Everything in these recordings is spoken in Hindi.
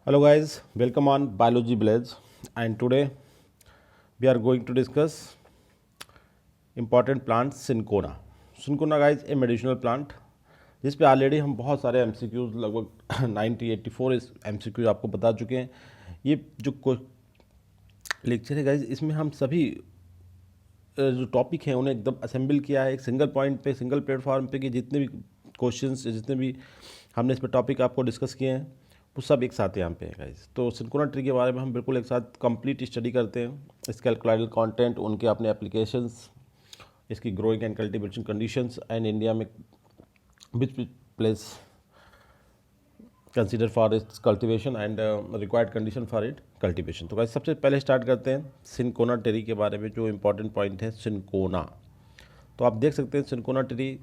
Hello guys, welcome on Biology Village, and today we are going to discuss important plant Cinchona. Cinchona guys a medicinal plant जिस पे ऑलरेडी हम बहुत सारे MCQs लगभग 90-84 इस MCQ आपको बता चुके हैं। ये जो लेक्चर है गाइज इसमें हम सभी जो टॉपिक हैं उन्हें एकदम असेंबल किया है एक सिंगल पॉइंट पे, सिंगल प्लेटफॉर्म पे कि जितने भी क्वेश्चंस, जितने भी हमने इस पर टॉपिक आपको डिस्कस किए हैं वो सब एक साथ यहाँ पे है गाइज। तो सिंचोना ट्री के बारे में हम बिल्कुल एक साथ कंप्लीट स्टडी करते हैं, इसके एल्कलॉइडल कंटेंट, उनके अपने एप्लीकेशंस, इसकी growing and cultivation conditions and India में which place consider for its cultivation and required condition for it cultivation. तो गाइस सबसे पहले स्टार्ट करते हैं सिंचोना ट्री के बारे में। जो इंपॉर्टेंट पॉइंट है सिंचोना, तो आप देख सकते हैं सिंचोना ट्री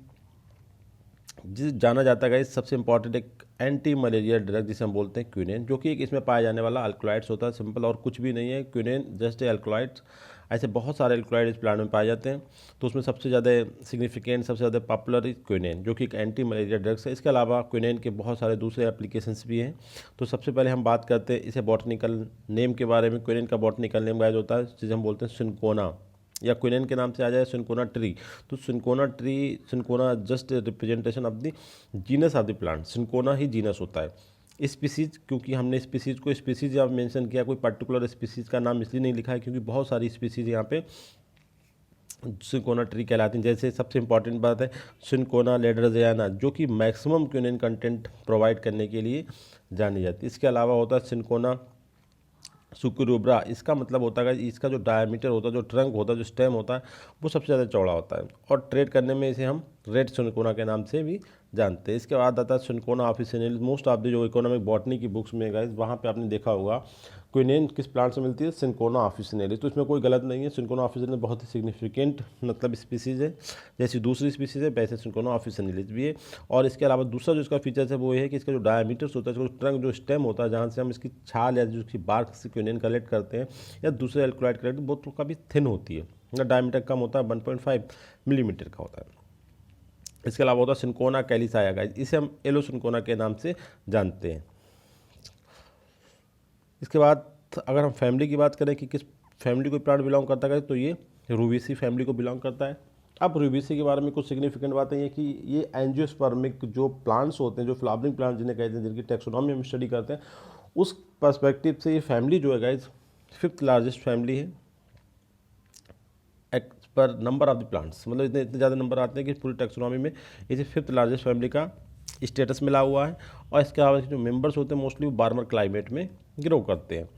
जिस जाना जाता है गाइस सबसे इंपॉर्टेंट एक एंटी मलेरिया ड्रग जिसे हम बोलते हैं क्विनेन, जो कि एक इसमें पाया जाने वाला अल्कलॉइड्स होता है, सिंपल और कुछ भी नहीं है। क्विनेन जस्ट ए अल्कलॉइड्स, ऐसे बहुत सारे अल्कलॉइड इस प्लांट में पाए जाते हैं। तो उसमें सबसे ज़्यादा सिग्निफिकेंट, सबसे ज़्यादा पॉपुलर क्विनेन, जो कि एक एंटी मलेरिया ड्रग्स है। इसके अलावा क्विनेन के बहुत सारे दूसरे एप्लीकेशंस भी हैं। तो सबसे पहले हम बात करते हैं इसे बॉटनिकल नेम के बारे में। क्विनेन का बॉटनिकल नेम गाइस होता है जिसे हम बोलते हैं सिंचोना, या क्विनेन के नाम से आ जाए सिंचोना ट्री। तो सिंचोना tree, सिंचोना just representation of the genus of the plant, सिंचोना he genus होता है। स्पीसीज, क्योंकि हमने स्पीसीज को स्पीसीज यहाँ मेंशन किया, कोई पर्टिकुलर स्पीसीज का नाम इसलिए नहीं लिखा है क्योंकि बहुत सारी स्पीसीज यहाँ पे सिंचोना ट्री कहलाती हैं। जैसे सबसे इंपॉर्टेंट बात है सिंचोना लेडरजियाना, जो कि मैक्सिमम क्विनेन कंटेंट प्रोवाइड करने के लिए जानी जाती है। इसके अलावा होता है सिंचोना सुकुरुब्रा, इसका मतलब होता है इसका जो डायमीटर होता है, जो ट्रंक होता है, जो स्टेम होता है, वो सबसे ज़्यादा चौड़ा होता है और ट्रेड करने में इसे हम रेड सिंचोना के नाम से भी जानते हैं। इसके बाद आता है सिंचोना ऑफिसिनेलिस। मोस्ट ऑफ द जो इकोनॉमिक बॉटनी की बुक्स में गाइस वहाँ पे आपने देखा होगा क्विनेन किस प्लांट से मिलती है, सिंचोना ऑफिसिनेलिस। तो इसमें कोई गलत नहीं है, सिंचोना ऑफिसिनेलिस बहुत ही सिग्निफिकेंट मतलब स्पीसीज़ है, जैसी दूसरी स्पीसीज़ है वैसे सिंचोना ऑफिसिनेलिस भी है। और इसके अलावा दूसरा जो इसका फीचर्स है वो ये है कि इसका जो डायमीटर्स होता है, इसका जो ट्रंक, जो स्टेम होता है, जहाँ से हम इसकी छाल या जो इसकी बार्क से क्विनेन कलेक्ट करते हैं या दूसरे एल्कलॉइड कलेक्ट, वो तो काफ़ी थिन होती है, डायमीटर कम होता है, 1.5 मिलीमीटर का होता है। इसके अलावा होता है सिंचोना कैलिसाया गाइस, इसे हम येलो सिंचोना के नाम से जानते हैं। इसके बाद अगर हम फैमिली की बात करें कि किस फैमिली को प्लांट बिलोंग करता है, तो ये रूबेसी फैमिली को बिलोंग करता है। अब रूबेसी के बारे में कुछ सिग्निफिकेंट बातें ये कि ये एंजियोस्पर्मिक जो प्लांट्स होते हैं, जो फ्लावरिंग प्लांट जिन्हें कहते हैं, जिनकी टेक्सोनॉमी हम स्टडी करते हैं, उस पर्सपेक्टिव से ये फैमिली जो है गाइज 5th लार्जेस्ट फैमिली है पर नंबर ऑफ द प्लांट्स। मतलब इतने इतने ज़्यादा नंबर आते हैं कि पूरी टेक्सोनॉमी में इसे 5th लार्जेस्ट फैमिली का स्टेटस मिला हुआ है। और इसके अलावा जो मेंबर्स होते हैं मोस्टली वो वार्मर क्लाइमेट में ग्रो करते हैं।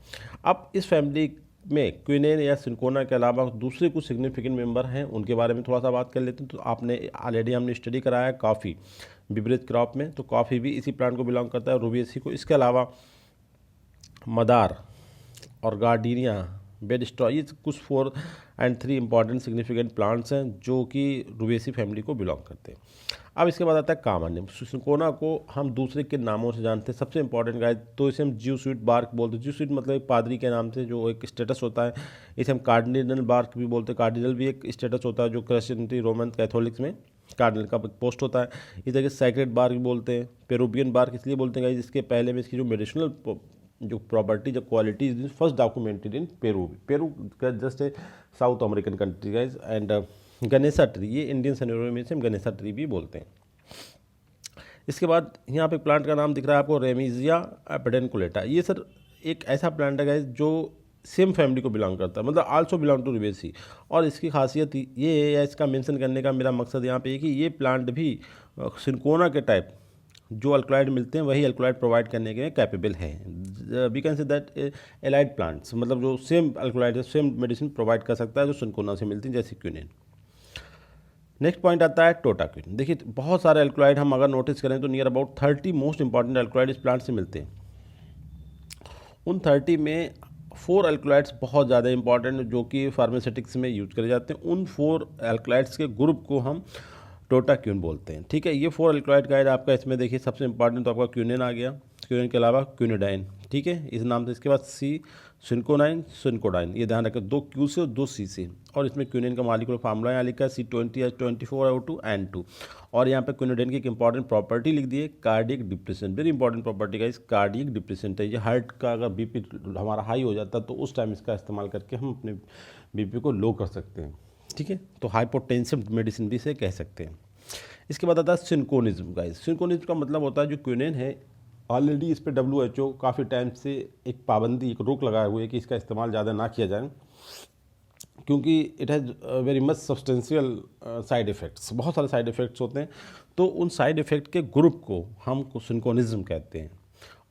अब इस फैमिली में क्विनेन या सिंचोना के अलावा दूसरे कुछ सिग्निफिकेंट मेंबर हैं, उनके बारे में थोड़ा सा बात कर लेते हैं। तो आपने ऑलरेडी हमने स्टडी कराया है कॉफ़ी बिवरेज क्रॉप में, तो कॉफ़ी भी इसी प्लांट को बिलोंग करता है, रूबेसी को। इसके अलावा मदार और गार्डिनिया, बेड स्ट्रॉ, ये कुछ 4 and 3 इंपॉर्टेंट सिग्निफिकेंट प्लांट्स हैं जो कि रूबेसी फैमिली को बिलोंग करते हैं। अब इसके बाद आता है कॉमन नेम। सिंचोना को हम दूसरे के नामों से जानते हैं। सबसे इंपॉर्टेंट गाइस, तो इसे हम ज्यूस्वीट बार्क बोलते हैं। ज्यूस्वीट मतलब एक पादरी के नाम से जो एक स्टेटस होता है। इसे हम कार्डिनल बार्क भी बोलते हैं। कार्डिनल भी एक स्टेटस होता है जो क्रिश्चियनिटी, रोमन कैथोलिक्स में कार्डिनल का पोस्ट होता है। इस जगह सैक्रेड बार्क भी बोलते हैं। पेरुवियन बार्क इसलिए बोलते हैं गाइस, इसके पहले में इसकी जो मेडिसिनल जो प्रॉपर्टी, जो quality is first documented in Peru. Peru का just a South American country guys. And गनेसा ट्री, ये इंडियन सिनेरियो में से हम गनेसा ट्री भी बोलते हैं। इसके बाद यहाँ पे प्लांट का नाम दिख रहा है आपको, रेमिजिया पेडेंकुलेटा। ये सर एक ऐसा प्लांट है गाइज जो सेम फैमिली को बिलोंग करता है, मतलब आल्सो बिलोंग टू रूबेसी। और इसकी खासियत ये है, या इसका मेंशन करने का मेरा मकसद यहाँ पे है कि ये प्लांट भी सिंचोना के टाइप जो अल्कलॉइड मिलते हैं वही अल्कलॉइड प्रोवाइड करने के कैपेबल हैं। We can say that allied plants, मतलब जो same alkaloid, same medicine provide कर सकता है जो सिंचोना से मिलती है, जैसे क्विनेन। नेक्स्ट पॉइंट आता है टोटाक्विन। देखिए बहुत सारे अल्कलॉइड हम अगर नोटिस करें तो near about 30 most important alkaloid इस प्लांट से मिलते हैं। उन 30 में 4 अल्कलॉइड्स बहुत ज़्यादा इंपॉर्टेंट जो कि फार्मास्यूटिक्स में यूज करे जाते हैं। उन 4 अल्कलॉइड्स के ग्रुप को हम टोटाक्विन बोलते हैं। ठीक है, ये 4 अल्कलॉइड गाइड आपका इसमें देखिए सबसे इंपॉर्टेंट तो आपका क्विनेन आ गया। क्विनेन के अलावा क्विनिडाइन, ठीक है, इस नाम से। इसके बाद सी सिंकोनाइन सिंकोडाइन, ये ध्यान रखें, 2 क्यू से और 2 सी से। और इसमें क्विनिन का मॉलिक्यूलर फार्मूला यहाँ लिखा है C20H24O2 N2। और यहाँ पे क्विनिडेन की एक इंपॉर्टेंट प्रॉपर्टी लिख दी है, cardiac depression. Very important property का इस कार्डियक डिप्रेशन है, ये हार्ट का अगर बीपी हमारा हाई हो जाता है तो उस टाइम इसका इस्तेमाल करके हम अपने बीपी को लो कर सकते हैं। ठीक है, तो हाइपोटेंसिव मेडिसिन भी इसे कह सकते हैं। इसके बाद आता है सिंकोनिज्म। गाइस, सिंकोनिज्म का मतलब होता है जो क्विनिन है, ऑलरेडी इस पर WHO काफ़ी टाइम से एक पाबंदी, एक रोक लगाए हुए है कि इसका इस्तेमाल ज़्यादा ना किया जाए, क्योंकि it has very much substantial side effects, बहुत सारे साइड इफ़ेक्ट्स होते हैं। तो उन साइड इफ़ेक्ट के ग्रुप को हम सिंकोनिज्म कहते हैं।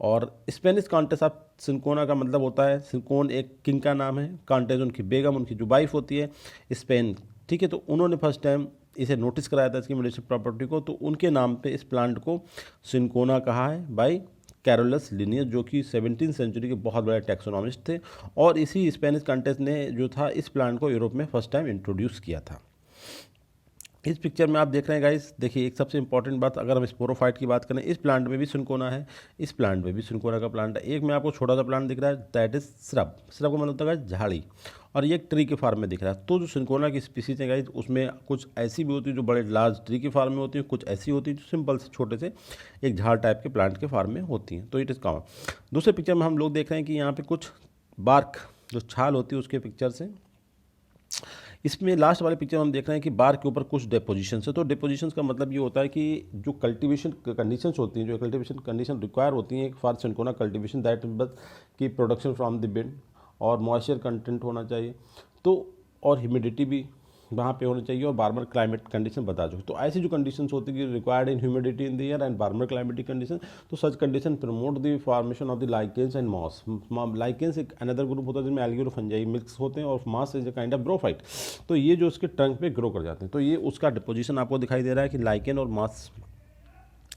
और स्पेनिश कॉन्टेस ऑफ सिंकोना का मतलब होता है, सिंकोन एक किंग का नाम है, कॉन्टेस उनकी बेगम, उनकी जो वाइफ होती है स्पेन। ठीक है, तो उन्होंने फर्स्ट टाइम इसे नोटिस कराया था इसकी मेडिसिनल प्रॉपर्टी को, तो उनके नाम पे इस प्लांट को सिंकोना कहा है बाय कैरोलस लिनियस, जो कि 17वीं सेंचुरी के बहुत बड़े टैक्सोनॉमिस्ट थे। और इसी स्पेनिश कॉन्टेस्ट ने जो था इस प्लांट को यूरोप में फर्स्ट टाइम इंट्रोड्यूस किया था। इस पिक्चर में आप देख रहे हैं गाइस, देखिए एक सबसे इंपॉर्टेंट बात, अगर हम स्पोरोफाइट की बात करें, इस प्लांट में भी सिंकोना है, इस प्लांट में भी सिंकोना का प्लांट है। एक में आपको छोटा सा प्लांट दिख रहा है, दैट इज श्रब। श्रब का मतलब होता है झाड़ी, और ये एक ट्री के फार्म में दिख रहा है। तो जो सिंकोना की स्पीसीज है गाइस, उसमें कुछ ऐसी भी होती है जो बड़े लार्ज ट्री के फार्म में होती है, कुछ ऐसी होती है जो सिंपल से छोटे से एक झाड़ टाइप के प्लांट के फार्म में होती हैं। तो इट इज़ कॉमन। दूसरे पिक्चर में हम लोग देख रहे हैं कि यहाँ पे कुछ बार्क, जो छाल होती है उसके पिक्चर से। इसमें लास्ट वाले पिक्चर में हम देख रहे हैं कि बार के ऊपर कुछ डिपोजिशन है। तो डिपोजिशन का मतलब ये होता है कि जो कल्टीवेशन कंडीशंस होती हैं, जो कल्टीवेशन कंडीशन रिक्वायर होती हैं फॉर सिंकोना कल्टीवेशन, दैट बस की प्रोडक्शन फ्रॉम द बिड, और मॉइस्चर कंटेंट होना चाहिए, तो और ह्यूमिडिटी भी वहाँ पे होना चाहिए, और वार्मर क्लाइमेट कंडीशन बता दो। तो ऐसी जो कंडीशंस होती है कि required in humidity in the air and warmer climatic condition, तो such condition promote the formation of the lichens and moss. Lichens एक अनदर ग्रुप होता है जिसमें एल्गी और फंजाई मिक्स होते हैं, और moss is a kind of bryophyte. तो ये जो उसके ट्रंक पे ग्रो कर जाते हैं, तो ये उसका डिपोजिशन आपको दिखाई दे रहा है कि लाइकेन और moss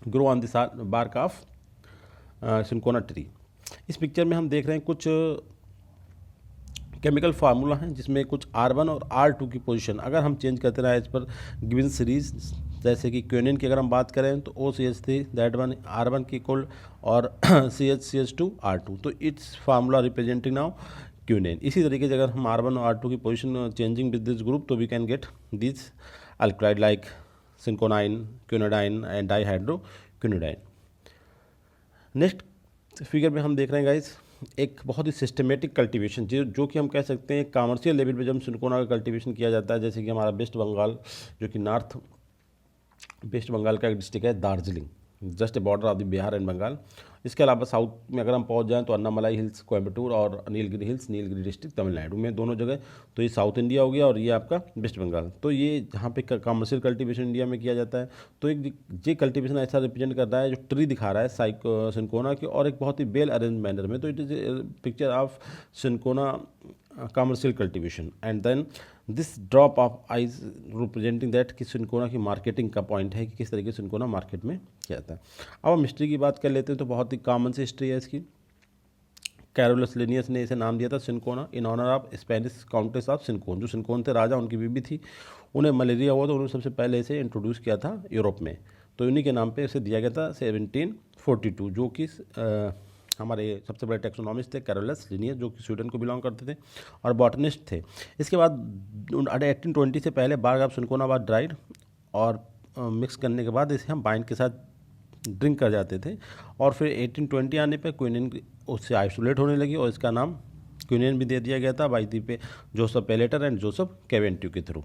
grow on the bark of cinchona tree. इस पिक्चर में हम देख रहे हैं कुछ केमिकल फार्मूला हैं, जिसमें कुछ R1 और R2 की पोजीशन अगर हम चेंज करते रहे एज पर गिवन सीरीज, जैसे कि क्विनिन की अगर हम बात करें तो OCH3 दैट वन R1 की इक्वल, और CH2 R2, तो its formula representing now quinine. इसी तरीके से अगर हम R1 और R2 की position changing with this group, तो we can get this alkaloid like cinchonine, quinidine and dihydro quinidine. Next figure में हम देख रहे हैं गाइस एक बहुत ही सिस्टमेटिक कल्टीवेशन, जो कि हम कह सकते हैं कमर्शियल लेवल पे जब सिंकोना का कल्टीवेशन किया जाता है, जैसे कि हमारा वेस्ट बंगाल, जो कि नॉर्थ वेस्ट बंगाल का एक डिस्ट्रिक्ट है Darjeeling, just a border of the Bihar and Bengal. इसके अलावा साउथ में अगर हम पहुंच जाएं तो अन्नामलाई हिल्स कोयम्बटूर, और नीलगिरी हिल्स नीलगिरी डिस्ट्रिक्ट तमिलनाडु में, दोनों जगह। तो ये साउथ इंडिया हो गया, और ये आपका वेस्ट बंगाल। तो ये जहाँ पे कमर्शियल कल्टीवेशन इंडिया में किया जाता है, तो एक ये कल्टीवेशन ऐसा रिप्रेजेंट कर रहा है जो ट्री दिखा रहा है सिंकोना की, और एक बहुत ही वेल अरेंज मैनर में। तो it is picture of cinchona commercial cultivation, and then this drop of eyes representing that कि सिंकोना की मार्केटिंग का पॉइंट है कि किस तरीके से सिंकोना मार्केट में किया जाता है। अब हम हिस्ट्री की बात कर लेते हैं, तो बहुत ही कॉमन सी हिस्ट्री है इसकी। कैरोलस लिनियस ने इसे नाम दिया था cinchona in honour of Spanish countess of Cinchon. जो सिंकोन थे राजा, उनकी बीबी थी, उन्हें मलेरिया हुआ, तो उन्होंने सबसे पहले इसे इंट्रोड्यूस किया था यूरोप में, तो इन्हीं के नाम पे इसे दिया गया था 1742, जो कि हमारे सबसे बड़े टैक्सोनॉमिस्ट थे कैरोलस लिनियस, जो कि स्वीडन को बिलोंग करते थे और बॉटनिस्ट थे। इसके बाद 1820 से पहले bark of cinchona was dried, और मिक्स करने के बाद इसे हम वाइन के साथ ड्रिंक कर जाते थे। और फिर 1820 आने पे क्विनिन उससे आइसोलेट होने लगी, और इसका नाम क्विनिन भी दे दिया गया था बाई दी पे जोसेफ पेलेटर एंड जोसेफ कैवेंट्यू के थ्रू।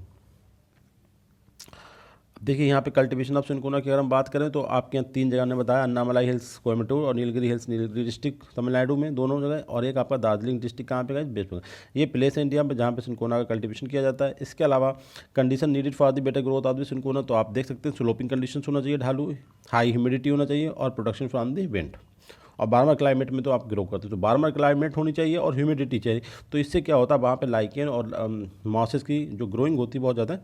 देखिए यहाँ पे कल्टीवेशन ऑफ सिंकोना की अगर हम बात करें तो आपके यहाँ 3 जगह ने बताया, अन्नामलाई हिल्स कोयम्बटूर और नीलगिरी हिल्स नीलगिरी डिस्ट्रिक्ट तमिलनाडु में, दोनों जगह, और एक आपका दार्जिलिंग डिस्ट्रिक्ट कहाँ पे गए, वेस्ट बंगाल। ये प्लेस है इंडिया में जहाँ पे सिंकोना का कल्टीवेशन किया जाता है। इसके अलावा condition needed for the better growth of the cinchona, तो आप देख सकते हैं स्लोपिंग कंडीशन होना चाहिए, ढालू, हाई ह्यूमिडिटी होना चाहिए, और प्रोडक्शन फ्रॉम द विंड। और वार्मर क्लाइमेट में तो आप ग्रो करते हो, तो वार्मर क्लाइमेट होनी चाहिए और ह्यूमिडिटी चाहिए। तो इससे क्या होता है, वहाँ पे लाइकेन और मॉसेस की जो ग्रोइंग होती है बहुत ज़्यादा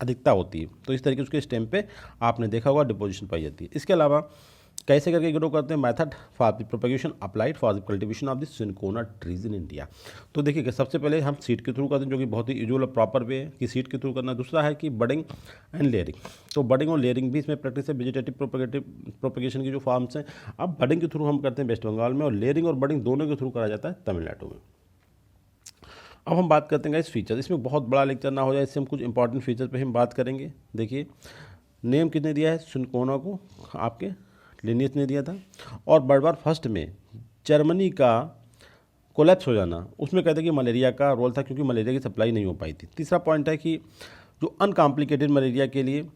अधिकता होती है। तो इस तरीके से उसके स्टेम पे आपने देखा होगा डिपोजिशन पाई जाती है। इसके अलावा कैसे करके ग्रो करते हैं? Method for the propagation applied for the cultivation of the cinchona trees in India. तो देखिए सबसे पहले हम सीड के थ्रू करते हैं, जो कि बहुत ही यूजुअल और प्रॉपर वे है कि सीड के थ्रू करना। दूसरा है कि बडिंग एंड लेयरिंग। तो बडिंग और लेयरिंग भी इसमें प्रैक्टिस है, वेजिटेटिव प्रोपेगेशन की जो फार्म्स हैं। अब बडिंग के थ्रू हम करते हैं वेस्ट बंगाल में, और लेयरिंग और बडिंग दोनों के थ्रू करा जाता है तमिलनाडु में। अब हम बात करते हैं इस फीचर, इसमें बहुत बड़ा लेक्चर ना हो जाए, इससे हम कुछ इंपॉर्टेंट फीचर पे हम बात करेंगे। देखिए नेम किसने दिया है? सिनकोना को आपके लिनियस ने दिया था। और बर्ड फर्स्ट में जर्मनी का कोलैप्स हो जाना, उसमें कहते हैं कि मलेरिया का रोल था, क्योंकि मलेरिया की सप्लाई नहीं हो पाई थी। तीसरा पॉइंट है कि जो अनकॉम्प्लिकेटेड मलेरिया के लिए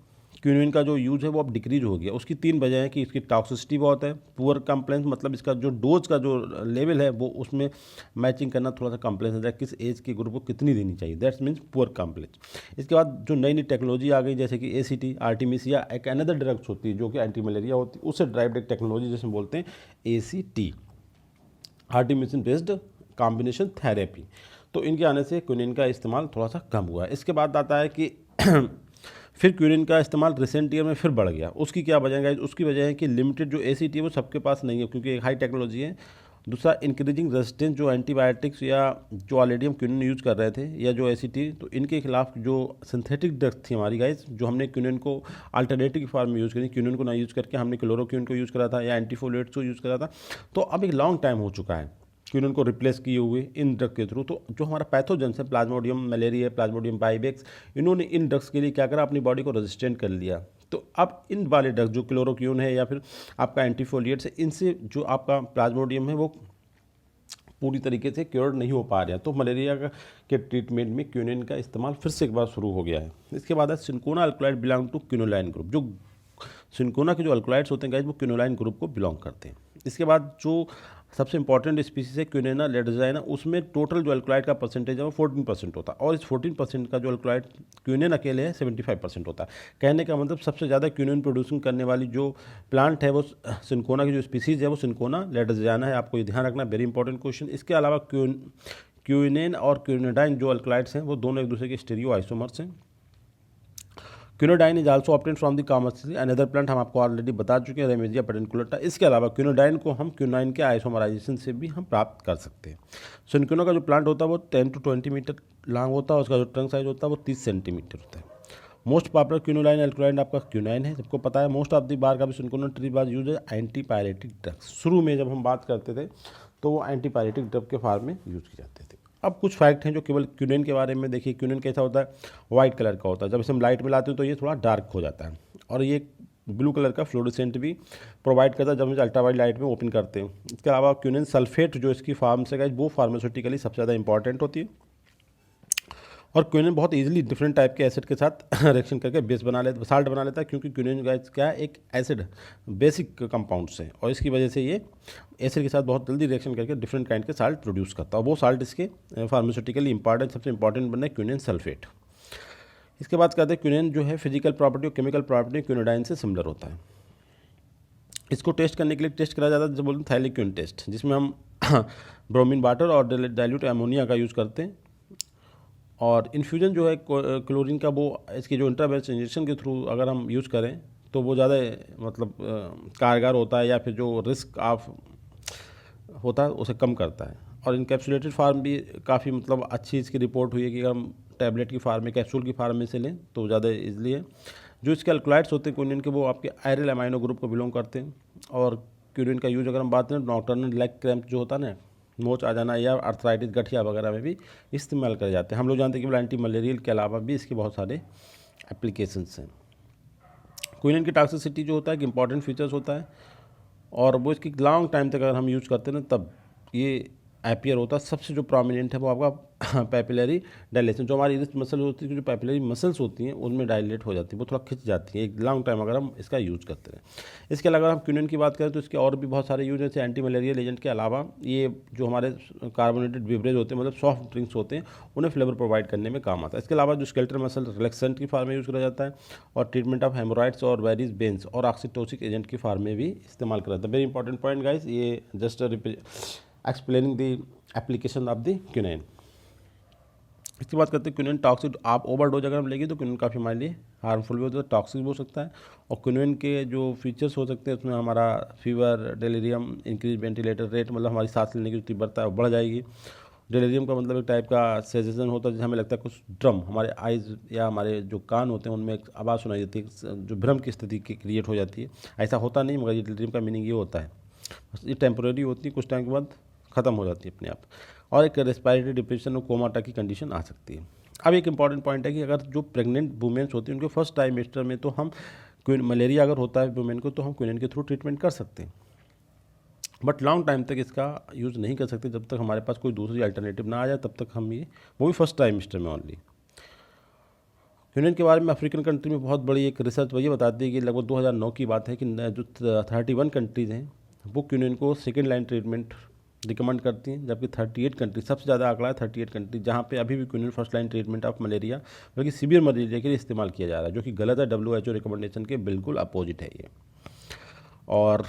क्यूनिन का जो यूज़ है वो अब डिक्रीज हो गया। उसकी 3 वजह है कि इसकी टॉक्सिसिटी बहुत है, पुअर कंप्लेंस, मतलब इसका जो डोज का जो लेवल है वो उसमें मैचिंग करना थोड़ा सा कंप्लेंस है, किस एज के ग्रुप को कितनी देनी चाहिए, दैट्स मीन्स पुअर कंप्लेंस। इसके बाद जो नई नई टेक्नोलॉजी आ गई, जैसे कि ACT आर्टिमिसिया एक अनदर ड्रग्स होती है जो कि एंटी मलेरिया होती है, उससे ड्राइव्ड एक टेक्नोलॉजी जिसमें बोलते हैं ACT, artemisinin based combination therapy. तो इनके आने से क्यूनिन का इस्तेमाल थोड़ा सा कम हुआ है। इसके बाद आता है कि फिर क्यूनिन का इस्तेमाल रिसेंट ईयर में फिर बढ़ गया। उसकी क्या वजह है? उसकी वजह है कि लिमिटेड जो ACT है वो सबके पास नहीं है, क्योंकि एक हाई टेक्नोलॉजी है। दूसरा इंक्रीजिंग रेजिस्टेंस, जो एंटीबायोटिक्स या जो ऑलरेडी हम क्यूनिन यूज़ कर रहे थे या जो ACT, तो इनके खिलाफ जो सिंथेटिक ड्रग्स थी हमारी गाइस, जो हमने क्यूनिन को अल्टरनेटिव फॉर्म में यूज़ करी, क्यूनिन को ना यूज़ करके हमने क्लोरोक्विन को यूज़ करा था या एंटीफोलेट्स को यूज़ करा था। तो अब एक लॉन्ग टाइम हो चुका है क्यूनिन को रिप्लेस किए हुए इन ड्रग के थ्रू। तो जो हमारा पैथोजेंस है, प्लाज्मोडियम मलेरिया, प्लाज्मोडियम बाइबेक्स, इन्होंने इन ड्रग्स के लिए क्या करा? अपनी बॉडी को रेजिस्टेंट कर लिया। तो अब इन वाले ड्रग्स जो क्लोरोक्विन है या फिर आपका एंटीफोलिएट्स है, इनसे जो आपका प्लाज्मोडियम है वो पूरी तरीके से क्योर नहीं हो पा रहा है। तो मलेरिया के ट्रीटमेंट में क्यूनिन का इस्तेमाल फिर से एक बार शुरू हो गया है। इसके बाद है cinchona alkaloid belong to quinoline group. जो सिनकोना के जो अल्कलॉइड्स होते हैं गाइस वो क्विनोलाइन ग्रुप को बिलोंग करते हैं। इसके बाद जो सबसे इंपॉर्टेंट स्पीसीज है क्विनेना लेडजाइना, उसमें टोटल जो अल्कलॉइड का परसेंटेज है वो 14% होता है, और इस 14% का जो अल्कलॉइड क्विनेन अकेले है 75% होता है। कहने का मतलब सबसे ज़्यादा क्विनेन प्रोड्यूसिंग करने वाली जो प्लांट है वो सिनकोना की जो स्पीसीज है वो सिनकोना लेडजाइना है। आपको ये ध्यान रखना, वेरी इंपॉर्टेंट क्वेश्चन। इसके अलावा क्विनेन और क्विनोडाइन जो अल्कलॉइड्स हैं वो दोनों एक दूसरे के स्टीरियो आइसोमर्स हैं। Quinidine is also obtained from the commercial another plant, हम आपको ऑलरेडी बता चुके हैं, रेमेजिया पेडिकुलेटा। इसके अलावा क्विनोडाइन को हम क्विनाइन के आइसोमराइजेशन से भी हम प्राप्त कर सकते हैं। सिनकोना का जो प्लांट होता है वो 10 to 20 मीटर लॉन्ग होता है, उसका जो ट्रंक साइज होता है वो 30 सेंटीमीटर होता है। मोस्ट पॉपुलर क्विनोलाइन अल्कलॉइड आपका क्विनाइन है, सबको पता है। मोस्ट ऑफ द बार का भी सिनकोना ट्री बार यूज है एंटीपायरेटिक ड्रग्स। शुरू में जब हम बात करते थे तो वो एंटीपायरेटिक ड्रग के फॉर्म में यूज़ किए जाते थे। अब कुछ फैक्ट हैं जो केवल क्यूनिन के बारे में। देखिए क्यूनिन कैसा होता है? वाइट कलर का होता है, जब इसे हम लाइट में लाते हैं तो ये थोड़ा डार्क हो जाता है, और ये ब्लू कलर का फ्लोरोसेंट भी प्रोवाइड करता है जब हम अल्ट्रावाइट लाइट में ओपन करते हैं। इसके अलावा क्यूनिन सल्फेट जो इसकी फार्म से गाइस वो फार्मास्यूटिकली सबसे ज़्यादा इंपॉर्टेंट होती है, और क्यूनिन बहुत इजीली डिफरेंट टाइप के एसिड के साथ रिएक्शन करके बेस बना लेता है, साल्ट बना लेता है, क्योंकि क्यूनिन गाइस क्या है? एक एसिड बेसिक कंपाउंड्स है, और इसकी वजह से ये एसिड के साथ बहुत जल्दी रिएक्शन करके डिफरेंट काइंड के साल्ट प्रोड्यूस करता है। वो साल्ट इसके फार्मास्यूटिकली इंपॉर्टेंट सबसे इंपॉर्टेंट बना है क्यूनिन सल्फेट। इसके बाद कहते हैं क्यूनिन जो है फिजिकल प्रॉपर्टी और केमिकल प्रॉपर्टी क्यूनोडाइन से सिमिलर होता है। इसको टेस्ट करने के लिए टेस्ट करा जाता है जैसे बोलते हैं थैलिक्यून टेस्ट, जिसमें हम ब्रोमीन वाटर और डाइल्यूट अमोनिया का यूज़ करते हैं। और इन्फ्यूजन जो है क्लोरीन का, वो इसके जो इंट्रावेनस इंजेक्शन के थ्रू अगर हम यूज़ करें तो वो ज़्यादा मतलब कारगर होता है, या फिर जो रिस्क ऑफ होता है उसे कम करता है। और इनकैप्सुलेटेड फार्म भी काफ़ी मतलब अच्छी इसकी रिपोर्ट हुई है कि अगर हम टैबलेट की फार्म में, कैप्सूल की फार्म में से लें तो ज़्यादा ईजिली है। जो इसके अल्कलॉइड्स होते हैं क्यूनिन के, वो आपके आयरल अमाइनो ग्रुप को बिलोंग करते हैं। और क्यूनिन का यूज़ अगर हम बात करें नॉक्टर्नल लेग क्रैम्प जो होता है ना, मोच आ जाना या अर्थराइटिस गठिया वगैरह में भी इस्तेमाल करे जाते हैं। हम लोग जानते हैं कि एंटी मलेरियल के अलावा भी इसके बहुत सारे एप्लीकेशंस हैं। क्विनिन की टॉक्सिसिटी जो होता है कि इंपॉर्टेंट फीचर्स होता है, और वो इसकी लॉन्ग टाइम तक अगर हम यूज़ करते हैं ना तब ये अपीयर होता है। सबसे जो प्रोमिनेंट है वो आपका पैपिलरी डायलेशन, जो हमारी रिस्ट मसल होती है, जो पैपिलरी मसल्स होती हैं उनमें डायलेट हो जाती है, वो थोड़ा खिंच जाती है एक लॉन्ग टाइम अगर हम इसका यूज़ करते हैं। इसके अलावा हम क्विनिन की बात करें तो इसके और भी बहुत सारे यूज हैं, जैसे एंटी मलेरियल एजेंट के अलावा ये जो हमारे कार्बोनेटेड बेवरेज होते हैं, मतलब सॉफ्ट ड्रिंक्स होते हैं, उन्हें फ्लेवर प्रोवाइड करने में काम आता है। इसके अलावा जो स्केलेटल मसल रिलैक्सेंट की फार्म में यूज़ करा जाता है, और ट्रीटमेंट ऑफ हेमोराइड्स और वेरिस बेन्स और ऑक्सीटोसिक एजेंट की फार्म में भी इस्तेमाल करा जाता है। वेरी इंपॉर्टेंट पॉइंट गाइस, ये just explaining the application of the quinine. इसकी बात करते हैं क्विनोन टॉक्सिक। आप ओवरडोज अगर हम लेंगे तो क्विनोन काफ़ी हमारे लिए हार्मफुल भी होता है, टॉक्सिक भी हो सकता है। और क्विनोन के जो फीचर्स हो सकते हैं उसमें हमारा fever, delirium, increase ventilator rate, मतलब हमारी सांस लेने की जो तीव्रता है वो बढ़ जाएगी। डेलीरियम का मतलब एक टाइप का सेजेशन होता है, जैसे हमें लगता है कुछ ड्रम हमारे आइज़ या हमारे जो कान होते हैं उनमें एक आवाज़ सुनाई देती है, जो भ्रम की स्थिति की क्रिएट हो जाती है। ऐसा होता नहीं, मगर ये डेलीरियम का मीनिंग ये होता है। बस ये टेम्पोरेरी होती है, कुछ टाइम के बाद ख़त्म हो जाती है अपने आप। और एक रेस्पिरेटरी डिप्रेशन और कोमाटा की कंडीशन आ सकती है। अब एक इंपॉर्टेंट पॉइंट है कि अगर जो प्रेग्नेंट वुमेन्स होती हैं उनके फर्स्ट ट्राइमेस्टर में तो हम मलेरिया अगर होता है वुमेन को तो हम क्विनोन के थ्रू ट्रीटमेंट कर सकते हैं, बट लॉन्ग टाइम तक इसका यूज़ नहीं कर सकते। जब तक हमारे पास कोई दूसरी अल्टरनेटिव ना आ जाए तब तक हम ये, वो भी फर्स्ट ट्राइमेस्टर में ओनली। क्विनोन के बारे में अफ्रीकन कंट्री में बहुत बड़ी एक रिसर्च वही बताती है कि लगभग 2009 की बात है कि जो 31 कंट्रीज़ हैं वो क्विनोन को सेकेंड लाइन ट्रीटमेंट रिकमेंड करती हैं, जबकि 38 कंट्री, सबसे ज़्यादा आंकड़ा है 38 कंट्री, जहाँ पे अभी भी quinone first line treatment of malaria बल्कि सीवियर मलेरिया के लिए इस्तेमाल किया जा रहा है, जो कि गलत है। WHO रिकमेंडेशन के बिल्कुल अपोजिट है ये। और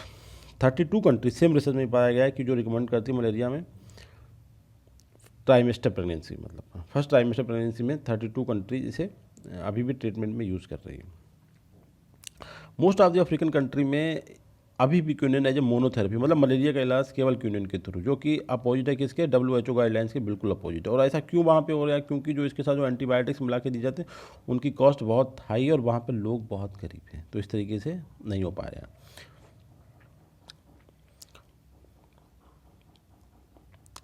32 कंट्री सेम रिसर्च में पाया गया है कि जो रिकमेंड करती है मलेरिया में ट्राइमेस्टर प्रेगनेंसी, मतलब फर्स्ट ट्राइमेस्टर प्रेगनेंसी में 32 कंट्री इसे अभी भी ट्रीटमेंट में यूज़ कर रही है। Most of the African country में अभी भी क्विनोन एज ए मोनोथेरेपी, मतलब मलेरिया का इलाज केवल क्विनोन के थ्रू, जो कि अपोजिट है किसके, WHO गाइडलाइंस के बिल्कुल अपोजिट है। और ऐसा क्यों वहाँ पे हो रहा है, क्योंकि जो इसके साथ जो एंटीबायोटिक्स मिला के दी जाते हैं उनकी कॉस्ट बहुत हाई है और वहाँ पे लोग बहुत गरीब हैं, तो इस तरीके से नहीं हो पा रहा है।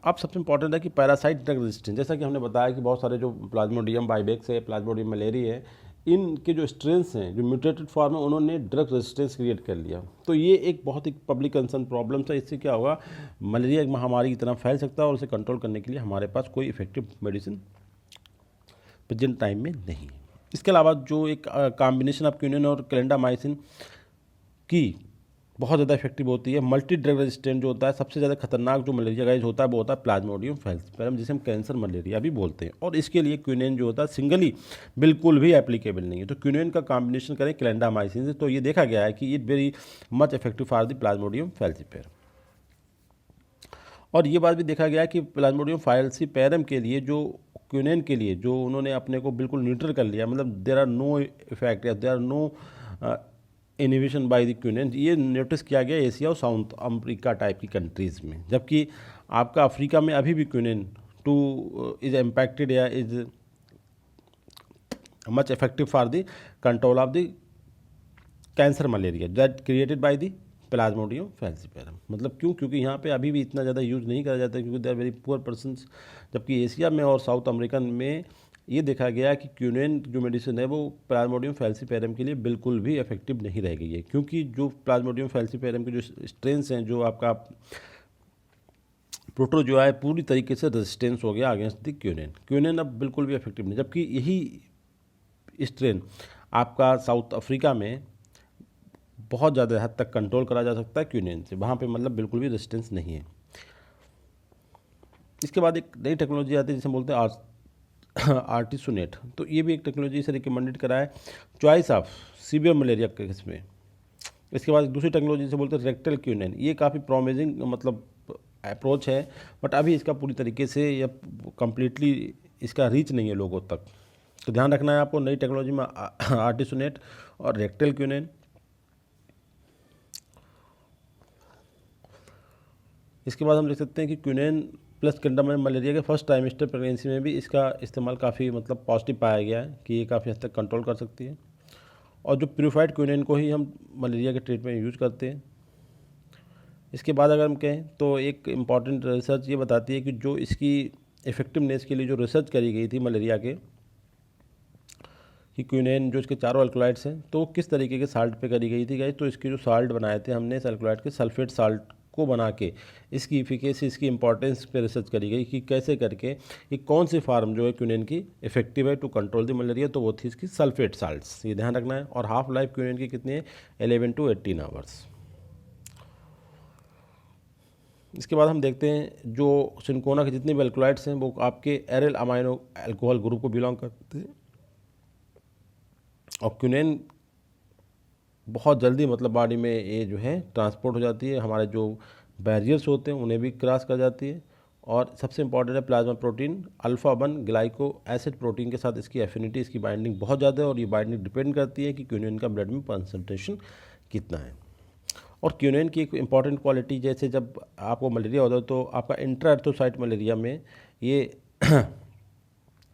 अब सबसे इंपॉर्टेंट है कि पैरासाइट ड्रग रेजिस्टेंस, जैसा कि हमने बताया कि बहुत सारे जो प्लाज्मोडियम बाइबेक्स है, प्लाज्मोडियम मलेरी है, इनके जो स्ट्रेन्स हैं, जो म्यूटेटेड फॉर्म है, उन्होंने ड्रग रेजिस्टेंस क्रिएट कर लिया। तो ये एक बहुत ही पब्लिक कंसर्न प्रॉब्लम है। इससे क्या होगा, मलेरिया एक महामारी की तरह फैल सकता है और उसे कंट्रोल करने के लिए हमारे पास कोई इफेक्टिव मेडिसिन प्रेजेंट टाइम में नहीं है। इसके अलावा जो एक कॉम्बिनेशन ऑफ क्विनोन और क्लेंडामाइसिन की बहुत ज़्यादा इफेक्टिव होती है। मल्टी ड्रग रेजिस्टेंट जो होता है, सबसे ज़्यादा खतरनाक जो मलेरिया गाइज होता है वो होता है प्लाज्मोडियम फैल्सिपारम, जिसे हम कैंसर मलेरिया भी बोलते हैं। और इसके लिए क्विनोन जो होता है सिंगली बिल्कुल भी एप्लीकेबल नहीं है। तो क्विनोन का कॉम्बिनेशन करें क्लेंडामाइसिन से तो ये देखा गया है कि it very much effective for the plasmodium falciparum. और ये बात भी देखा गया है कि प्लाज्मोडियम फैल्सिपारम के लिए जो क्विनोन के लिए जो उन्होंने अपने को बिल्कुल न्यूट्रल कर लिया, मतलब देर आर नो इफेक्ट या there are no inhibition by the quinone, ये नोटिस किया गया एशिया और साउथ अफ्रीका टाइप की कंट्रीज़ में। जबकि आपका अफ्रीका में अभी भी क्विनोन टू इज इम्पैक्टेड या is much effective for the control of the cancer malaria that created by the plasmodium falciparum. मतलब क्यों, क्योंकि यहाँ पे अभी भी इतना ज़्यादा यूज़ नहीं करा जाता क्योंकि they are very poor persons. जबकि एशिया में और साउथ अमेरिकन में ये देखा गया कि क्विनोन जो मेडिसिन है वो प्लाज्मोडियम फैल्सिपारम के लिए बिल्कुल भी इफेक्टिव नहीं रह गई है, क्योंकि जो प्लाज्मोडियम फैल्सिपारम के जो स्ट्रेन्स हैं, जो आपका प्रोटोजोआ है, पूरी तरीके से रेजिस्टेंस हो गया अगेंस्ट द क्विनोन। क्विनोन अब बिल्कुल भी इफेक्टिव नहीं, जबकि यही स्ट्रेन आपका साउथ अफ्रीका में बहुत ज़्यादा हद तक कंट्रोल करा जा सकता है क्विनोन से, वहाँ पे मतलब बिल्कुल भी रेजिस्टेंस नहीं है। इसके बाद एक नई टेक्नोलॉजी आती है जिसे बोलते हैं आर्टिसोनेट। तो ये भी एक टेक्नोलॉजी से रिकमेंडेड करा है choice of severe malaria case में। इसके बाद दूसरी टेक्नोलॉजी से बोलते हैं रेक्टल क्विनोन। ये काफ़ी प्रोमिजिंग मतलब अप्रोच है, बट अभी इसका पूरी तरीके से या कम्प्लीटली इसका रीच नहीं है लोगों तक। तो ध्यान रखना है आपको नई टेक्नोलॉजी में आर्टिसोनेट और रेक्टल क्विनोन। इसके बाद हम देख सकते हैं कि क्विनोन प्लस क्लेंडामाइसिन मलेरिया के फर्स्ट ट्राइमेस्टर प्रेगनेंसी में भी इसका इस्तेमाल काफ़ी मतलब पॉजिटिव पाया गया है कि ये काफ़ी हद तक कंट्रोल कर सकती है। और जो प्यूरिफाइड क्विनोन को ही हम मलेरिया के ट्रीटमेंट में यूज करते हैं। इसके बाद अगर हम कहें तो एक इम्पॉर्टेंट रिसर्च ये बताती है कि जो इसकी इफेक्टिवनेस के लिए जो रिसर्च करी गई थी मलेरिया के, कि क्विनोन जो इसके चारों अल्कोलाइड्स हैं तो किस तरीके के साल्ट पे करी गई थी गाइस। तो इसके जो साल्ट बनाए थे हमने इस अल्कोलाइड के सल्फेट साल्ट को बना के इसकी इफिकेसी, इसकी इंपॉर्टेंस पे रिसर्च करी गई कि कैसे करके ये कौन सी फार्म जो है क्विनोन की इफेक्टिव है टू कंट्रोल द मलेरिया। तो वो थी इसकी सल्फेट साल्ट्स, ये ध्यान रखना है। और हाफ लाइफ क्विनोन की कितनी है, 11 to 18 आवर्स। इसके बाद हम देखते हैं जो सिनकोना के जितने भी अल्कोलाइड्स हैं वो आपके एरिल अमाइनो अल्कोहल ग्रुप को बिलोंग करते हैं। और क्विनोन बहुत जल्दी मतलब बॉडी में ये जो है ट्रांसपोर्ट हो जाती है, हमारे जो बैरियर्स होते हैं उन्हें भी क्रॉस कर जाती है और सबसे इंपॉर्टेंट है plasma protein alpha 1 glyco acid protein के साथ इसकी एफिनिटी, इसकी बाइंडिंग बहुत ज़्यादा है और ये बाइंडिंग डिपेंड करती है कि क्यूनिन का ब्लड में कंसंट्रेशन कितना है। और क्यूनिन की एक इंपॉर्टेंट क्वालिटी, जैसे जब आपको मलेरिया होता है तो आपका इंट्रा एर्थोसाइट मलेरिया में ये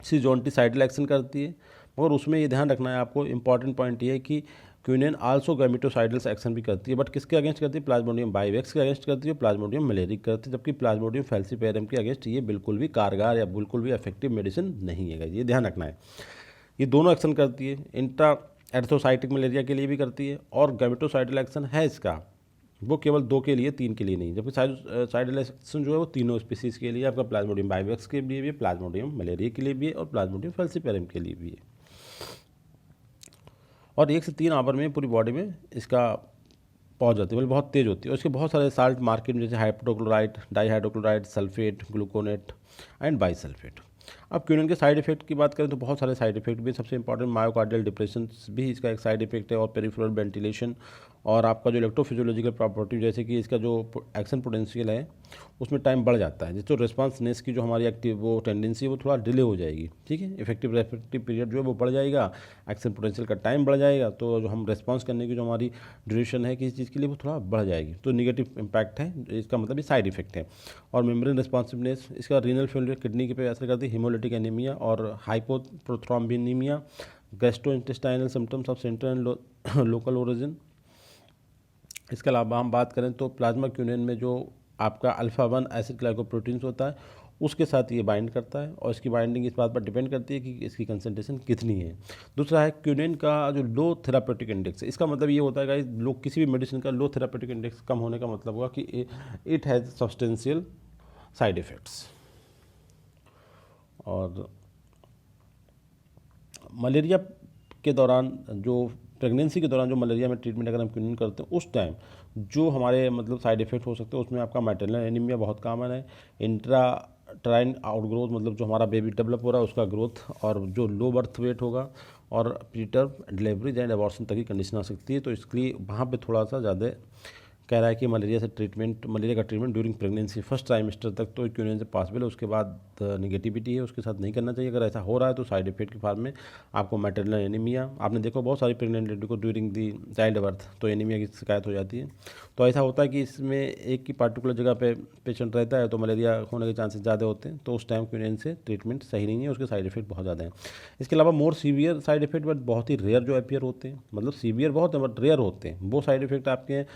सिजोंटिसाइडल एक्शन करती है, मगर उसमें ये ध्यान रखना है आपको, इंपॉर्टेंट पॉइंट ये है कि क्यूनिन आल्सो गैमेटोसाइडल्स एक्शन भी करती है, बट किसके अगेंस्ट करती है? प्लाज्मोडियम बाइवेक्स के अगेंस्ट करती है, प्लाज्मोडियम मलेरिक करती है, जबकि प्लाज्मोडियम फैल्सीपेरम के अगेंस्ट ये बिल्कुल भी कारगर या बिल्कुल भी इफेक्टिव मेडिसिन नहीं है, ये ध्यान रखना है। ये दोनों एक्शन करती है, इंट्रा एर्थोसाइटिक मलेरिया के लिए भी करती है, और गैमेटोसाइडल एक्शन है इसका वो केवल 2 के लिए, 3 के लिए नहीं, जबकि साइडल एक्शन जो है वो तीनों स्पीसीज़ के लिए, आपका प्लाज्मोडियम बाइवेक्स के लिए भी है, प्लाज्मोडियम मलेरिया के लिए भी है और प्लाज्मोडियम फैल्सीपेरम के लिए भी है। और 1 से 3 आवर में पूरी बॉडी में इसका पहुंच जाती है, मतलब बहुत तेज़ होती है। और इसके बहुत सारे साल्ट मार्केट में, जैसे हाइड्रोक्लोराइड, डाईहाइड्रोक्लोराइड, सल्फेट, ग्लूकोनेट एंड बाईसल्फेट। अब क्यूनिन के साइड इफेक्ट की बात करें तो बहुत सारे साइड इफेक्ट भी, सबसे इंपॉर्टेंट मायोकार्डियल डिप्रेशन भी इसका एक साइड इफेक्ट है, और पेरिफेरल वेंटिलेशन, और आपका जो इलेक्ट्रोफिजियोलॉजिकल प्रॉपर्टी, जैसे कि इसका जो एक्शन पोटेंशियल है उसमें टाइम बढ़ जाता है, जिससे रिस्पॉन्सनेस की जो हमारी एक्टिव वो टेंडेंसी है वो थोड़ा डिले हो जाएगी, ठीक है। इफेक्टिव रेफ्रेक्टिव पीरियड जो है वो बढ़ जाएगा, एक्शन पोटेंशियल का टाइम बढ़ जाएगा, तो जो हम रिस्पॉन्स करने की जो हमारी ड्यूरेशन है किसी चीज़ के लिए वो थोड़ा बढ़ जाएगी, तो निगेटिव इम्पैक्ट है इसका, मतलब ये साइड इफेक्ट है। और मेम्ब्रेन रिस्पॉन्सिवनेस, इसका रीनल फेलियर, किडनी के पे असर करती है, हिमोलिटिक एनीमिया और hypothrombinaemia, gastrointestinal symptoms of central and local origin. इसके अलावा हम बात करें तो प्लाज्मा क्यूनिन में जो आपका अल्फा 1 एसिड ग्लाइकोप्रोटीन्स होता है उसके साथ ये बाइंड करता है, और इसकी बाइंडिंग इस बात पर डिपेंड करती है कि इसकी कंसंट्रेशन कितनी है। दूसरा है क्यूनिन का जो लो थेरापेटिक इंडेक्स है, इसका मतलब ये होता है कि लोग किसी भी मेडिसिन का लो थेरापेटिक इंडेक्स कम होने का मतलब होगा कि it has substantial side effects. और मलेरिया के दौरान, जो प्रेगनेंसी के दौरान जो मलेरिया में ट्रीटमेंट अगर हम क्यूनिन करते हैं उस टाइम जो हमारे मतलब साइड इफेक्ट हो सकते हैं, उसमें आपका मैटरनल एनीमिया बहुत कॉमन है, इंट्रा ट्राइन आउटग्रोथ, मतलब जो हमारा बेबी डेवलप हो रहा है उसका ग्रोथ, और जो लो बर्थ वेट होगा, और प्रीटर्म डिलीवरीज एंड अबॉर्शन तक की कंडीशन आ सकती है। तो इसके लिए वहाँ पे थोड़ा सा ज़्यादा कह रहा है कि मलेरिया का treatment during pregnancy first trimester तक तो क्यूनिन से पॉसिबल है, उसके बाद निगेटिविटी है, उसके साथ नहीं करना चाहिए। अगर ऐसा हो रहा है तो साइड इफेक्ट के फॉर्म में आपको मैटरनल एनीमिया, आपने देखो बहुत सारी प्रेग्नेंट लेडी को ड्यूरिंग दी चाइल्ड बर्थ तो एनीमिया की शिकायत हो जाती है। तो ऐसा होता है कि इसमें एक ही पार्टिकुलर जगह पे पेशेंट रहता है तो मलेरिया होने के चांसेस ज़्यादा होते हैं, तो उस टाइम क्यूनिन से ट्रीटमेंट सही नहीं है, उसके साइड इफेक्ट बहुत ज़्यादा हैं। इसके अलावा मोर सीवियर साइड इफेक्ट बट बहुत ही रेयर जो अपीयर होते हैं, मतलब सीवियर बहुत है बट रेयर होते हैं, वो साइड इफेक्ट आपके हैं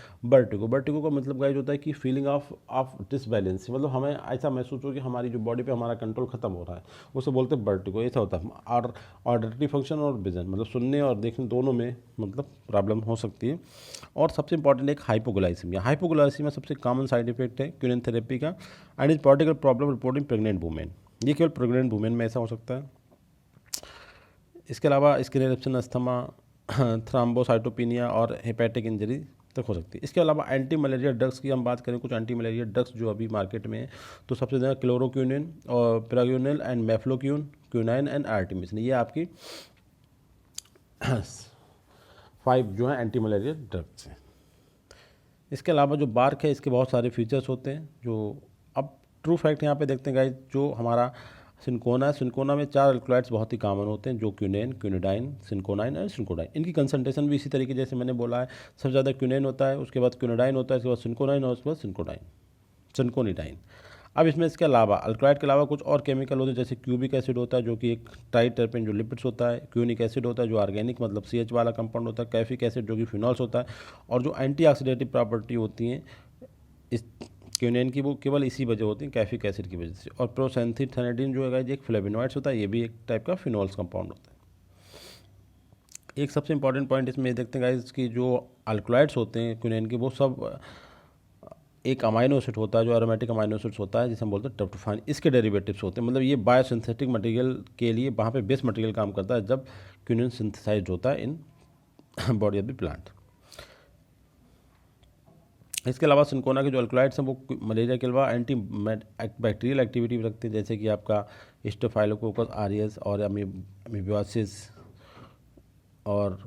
वर्टिगो का मतलब गाइस होता है कि फीलिंग ऑफ डिसबैलेंस, मतलब हमें ऐसा महसूस हो कि हमारी जो बॉडी पे हमारा कंट्रोल खत्म हो रहा है, उसे बोलते हैं वर्टिगो, ऐसा होता है। और ऑडिटरी फंक्शन और विजन, मतलब सुनने और देखने दोनों में मतलब प्रॉब्लम हो सकती है। और सबसे इंपॉर्टेंट एक हाइपोग्लाइसीमिया सबसे कॉमन साइड इफेक्ट है क्यूनिन थेरेपी का, and is particular problem reporting pregnant women, ये केवल प्रेग्नेंट वुमेन में ऐसा हो सकता है। इसके अलावा स्किन इरप्शन, अस्थमा, थ्राम्बोसाइटोपिनिया और हेपेटिक इंजरी तक हो सकती है। इसके अलावा एंटी मलेरिया ड्रग्स की हम बात करें, कुछ एंटी मलेरिया ड्रग्स जो अभी मार्केट में है, तो सबसे ज़्यादा क्लोरोक्यूनिन और पिराग्यूनिल एंड मेफ्लोक्यून, क्यूनाइन एंड आर्टिमिसिन, ये आपकी 5 जो है एंटी मलेरिया ड्रग्स हैं। इसके अलावा जो बार्क है इसके बहुत सारे फीचर्स होते हैं, जो अब ट्रू फैक्ट यहाँ पे देखते हैं गाइस, जो हमारा सिनकोना है, सिनकोना में 4 अल्कलॉइड्स बहुत ही कॉमन होते हैं, जो क्यूनेन, क्यूनिडाइन, सिनकोनाइन और सिनकोडाइन। इनकी कंसंट्रेशन भी इसी तरीके जैसे मैंने बोला है, सबसे ज़्यादा क्यूनेन होता है, उसके बाद क्यूनिडाइन होता है, उसके बाद सिनकोनाइन और उसके बाद सिनकोनिडाइन। अब इसमें इसके अलावा अल्कलॉइड के अलावा कुछ और केमिकल होते हैं, जैसे क्यूबिक एसिड होता है जो कि एक ट्राइटरपेन जो लिपिड्स होता है, क्यूनिक एसिड होता है जो ऑर्गेनिक मतलब CH वाला कंपाउंड होता है, कैफिक एसिड जो कि फिनॉल्स होता है, और जो एंटीऑक्सीडेटिव प्रॉपर्टी होती हैं इस क्यूनिन की वो केवल इसी वजह होती है कैफिक एसिड की वजह से। और प्रोसेंथिथेनेडिन जो है एक फ्लेविनॉइड्स होता है, ये भी एक टाइप का फिनॉल्स कंपाउंड होता है। एक सबसे इंपॉर्टेंट पॉइंट इसमें देखते हैं गाइस कि जो अल्कलॉइड्स होते हैं क्यूनिन के, वो सब एक अमाइनो एसिड होता है जो एरोमेटिक अमाइनो एसिड्स होता है, जिसे हम बोलते हैं ट्रिप्टोफैन, इसके डेरिवेटिव्स होते हैं, मतलब ये बायोसिंथेटिक मटेरियल के लिए वहाँ पे बेस मटेरियल काम करता है जब क्यूनिन सिंथेसाइज्ड होता है in body of the plant. इसके अलावा सिनकोना के जो अल्कलॉइड्स हैं वो मलेरिया के अलावा एंटी बैक्टीरियल एक्टिविटी भी रखते हैं, जैसे कि आपका स्टेफाइलोकोकस ऑरियस और अमीबियासिस और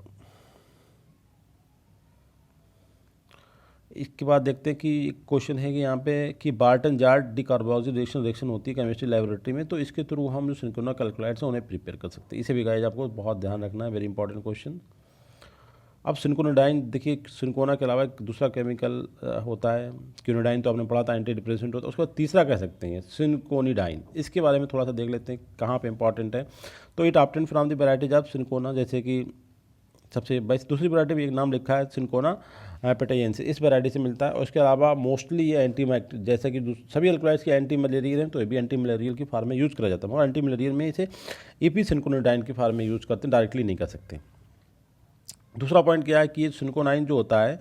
इसके बाद देखते हैं कि क्वेश्चन है कि यहाँ पे कि बार्टन जार्ड डिकार्बोक्सिलेशन रिएक्शन होती है केमिस्ट्री लेबोरेटरी में, तो इसके थ्रू हम जो सिंक्रोना कैलकुलेट्स हैं उन्हें प्रिपेयर कर सकते हैं। इसे भी गाइज आपको बहुत ध्यान रखना है, वेरी इंपॉर्टेंट क्वेश्चन। अब सिंक्रोनाडाइन देखिए, सिंक्रोना के अलावा एक दूसरा केमिकल होता है क्यूनोडाइन, तो आपने पढ़ा था एंटी डिप्रेसेंट होता है। उसके बाद तीसरा कह सकते हैं सिंकोनिडाइन। इसके बारे में थोड़ा सा देख लेते हैं कहाँ पे इंपॉर्टेंट है। तो it obtain from the varieties of cinchona, जैसे कि सबसे बस दूसरी वैरायटी भी एक नाम लिखा है सिंकोना पेटाइंस, इस वैरायटी से मिलता है। और इसके अलावा मोस्टली ये जैसे कि सभी अल्कलॉइड्स के एंटी मलेरियल हैं, तो ये भी एंटी मलेरियल की फार्म में यूज़ करा जाता है, और एंटी मलेरियल में इसे ईपी सिंकोनाडाइन की फार्म में यूज़ करते हैं, डायरेक्टली नहीं कर सकते। दूसरा पॉइंट क्या है कि ये सिंकोनाइन जो होता है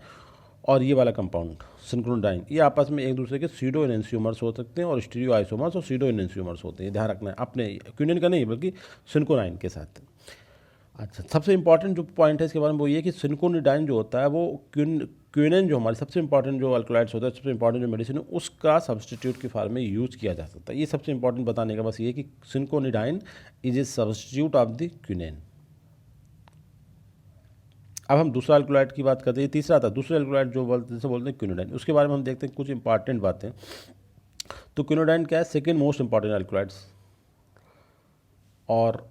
और ये वाला कंपाउंड सिंक्रोनाडाइन, ये आपस में एक दूसरे के सीडो एनेंशियोमर्स हो सकते हैं और स्टीरियो आइसोमर्स और सीडो एनेंशियोमर्स होते हैं, ध्यान रखना है अपने क्यूनिन का नहीं बल्कि सिंकोनाइन के साथ। अच्छा, सबसे इंपॉर्टेंट जो पॉइंट है इसके बारे में वो ये कि सिंकोनिडाइन जो होता है वो क्यूनिन जो हमारी सबसे इंपॉर्टेंट जो अल्कलॉइड्स होता है, सबसे इंपॉर्टेंट जो मेडिसिन है उसका सब्सटीट्यूट की फार्म में यूज़ किया जा सकता है। ये सबसे इंपॉर्टेंट बताने का बस ये कि cinchonidine is a substitute of the quinine. अब हम दूसरा अल्कलॉइड की बात करते हैं, तीसरा था दूसरे अल्कलॉइड जो बोलते हैं क्यूनोडाइन, उसके बारे में हम देखते हैं कुछ इंपॉर्टेंट बातें। तो क्यूनोडाइन क्या है, सेकेंड मोस्ट इंपॉर्टेंट अल्कलॉइड्स, और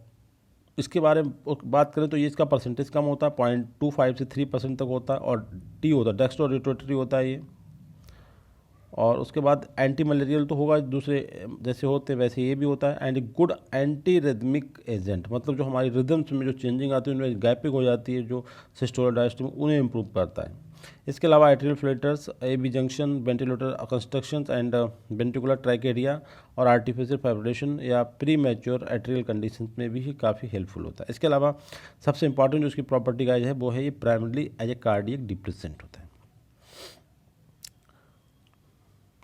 इसके बारे में बात करें तो ये इसका परसेंटेज कम होता है, 0.25 से 3% तक होता है, और टी होता है डेक्स्ट्रो रिटोटरी होता है ये। और उसके बाद एंटी मलेरियल तो होगा, दूसरे जैसे होते हैं वैसे ये भी होता है, and good anti rhythmic agent, मतलब जो हमारी रिदम्स में जो चेंजिंग आती है उनमें गैपिंग हो जाती है, जो सिस्टोल डायस्टोल उन्हें इंप्रूव करता है। इसके अलावा atrial flutters, AB junction, ventilator construction and ventricular tachycardia और आर्टिफिशियल फाइब्रेशन या प्री मैच्योर एट्रियल कंडीशन में भी काफ़ी हेल्पफुल होता है। इसके अलावा सबसे इंपॉर्टेंट जो उसकी प्रॉपर्टी गाइज है वो है ये primarily as a cardiac depressant होता है,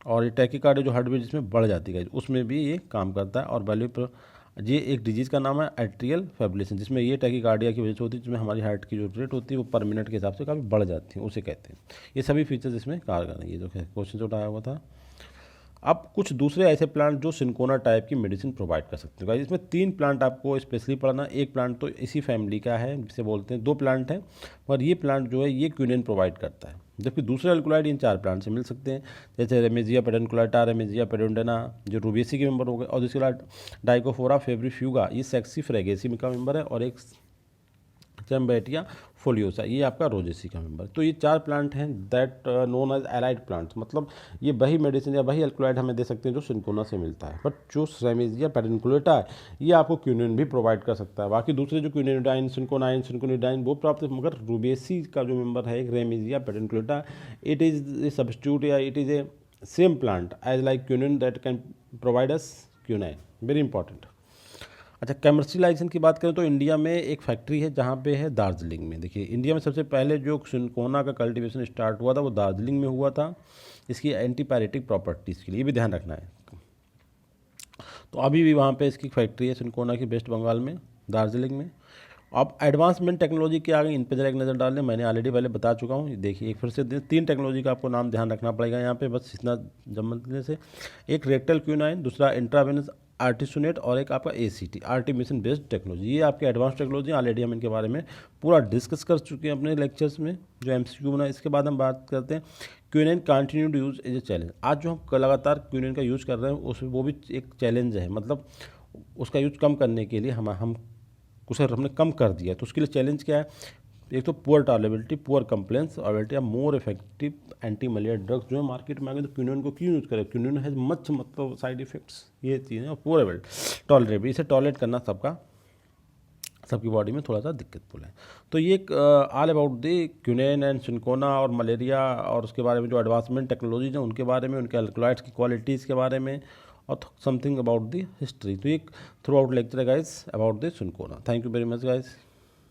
और ये टैकीकार्डिया जो हार्ट बीट जिसमें बढ़ जाती है उसमें भी ये काम करता है। और वैल्यू पर ये एक डिजीज़ का नाम है एट्रियल फाइब्रिलेशन, जिसमें ये टैकीकार्डिया की वजह से होती है, जिसमें हमारी हार्ट की जो रेट होती है वो पर मिनट के हिसाब से काफ़ी बढ़ जाती है, उसे कहते हैं। ये सभी फीचर्स इसमें कारगर हैं, ये जो क्वेश्चन उठाया हुआ था। अब कुछ दूसरे ऐसे प्लांट जो सिंकोना टाइप की मेडिसिन प्रोवाइड कर सकते हैं, इसमें 3 प्लांट आपको स्पेशली पढ़ना। एक प्लांट तो इसी फैमिली का है जिसे बोलते हैं, 2 प्लांट हैं, और ये प्लांट जो है ये क्यूनिन प्रोवाइड करता है, जबकि दूसरे अल्कलॉइड इन 4 प्लांट से मिल सकते हैं, जैसे रेमेजिया पेडुनकुलेटा, रेमेजिया पेडुंडेना जो रूबेसी के मेंबर हो गए, और दूसरे बाद डाइकोफोरा फेब्रिफ्यूगा ये सेक्सी फ्रेगेसी का मेंबर है, और एक चैम्बेटिया फोलियोसा ये आपका रोजेसी का मेंबर। तो ये 4 प्लांट हैं that known as allied plants, मतलब ये वही मेडिसिन या वही अल्कलॉइड हमें दे सकते हैं जो सिंकोना से मिलता है, बट जो रेमेजिया पेडुनकुलेटा है ये आपको क्यूनिन भी प्रोवाइड कर सकता है। बाकी दूसरे जो क्यूनिडाइन, सिंकोनिडाइन वो प्राप्त, मगर रूबेसी का जो मेंबर है एक Remijia pedunculata, it is a substitute या it is a same plant as like quinine that can provide us quinine, very important. अच्छा, कमर्शियलाइजेशन की बात करें तो इंडिया में एक फैक्ट्री है जहाँ पे है दार्जिलिंग में। देखिए इंडिया में सबसे पहले जो सिंकोना का कल्टीवेशन स्टार्ट हुआ था वो दार्जिलिंग में हुआ था, इसकी एंटीपायरेटिक प्रॉपर्टीज़ के लिए, ये भी ध्यान रखना है। तो अभी भी वहाँ पे इसकी फैक्ट्री है सिंकोना की, वेस्ट बंगाल में दार्जिलिंग में। अब एडवांसमेंट टेक्नोलॉजी के आगे इन पर जरा एक नज़र डाल लें, मैंने ऑलरेडी पहले बता चुका हूँ। देखिए एक फिर से 3 टेक्नोलॉजी का आपको नाम ध्यान रखना पड़ेगा यहाँ पे, बस इतना जमने से। एक रेक्टल क्यूनाइन, दूसरा इंट्रावेनस आर्टिसोनेट, और एक आपका ACT आर्टिमिशन बेस्ड टेक्नोलॉजी। ये आपके एडवांस टेक्नोलॉजी, ऑलरेडी हम इनके बारे में पूरा डिस्कस कर चुके हैं अपने लेक्चर्स में जो MCQ बना। इसके बाद हम बात करते हैं quinine continued use as a challenge. आज जो हम लगातार क्यूनिन का यूज़ कर रहे हैं उसमें वो भी एक चैलेंज है, मतलब उसका यूज कम करने के लिए हम उसे हमने कम कर दिया, तो उसके लिए चैलेंज क्या है? एक तो poor tolerability, poor compliance availability या more effective anti malaria drugs जो है मार्केट में आ गए, तो क्यूनिन को क्यों यूज़ करें? क्यूनिन हैज़ मच मतलब साइड इफेक्ट्स, ये चीज़ें, और पुअर अवेलेबिलिटी टॉलरेबिलिटी, इसे टॉलरेट करना सबकी बॉडी में थोड़ा सा दिक्कतफुल है। तो ये all about the quinine and cinchona और मलेरिया, और उसके बारे में जो एडवांसमेंट टेक्नोलॉजीज हैं उनके बारे में, उनके अल्कलॉइड्स की क्वालिटीज़ के बारे में, और समथिंग अबाउट द हिस्ट्री। तो ये थ्रू आउट लेक्चर है guys about the cinchona. Thank you very much guys.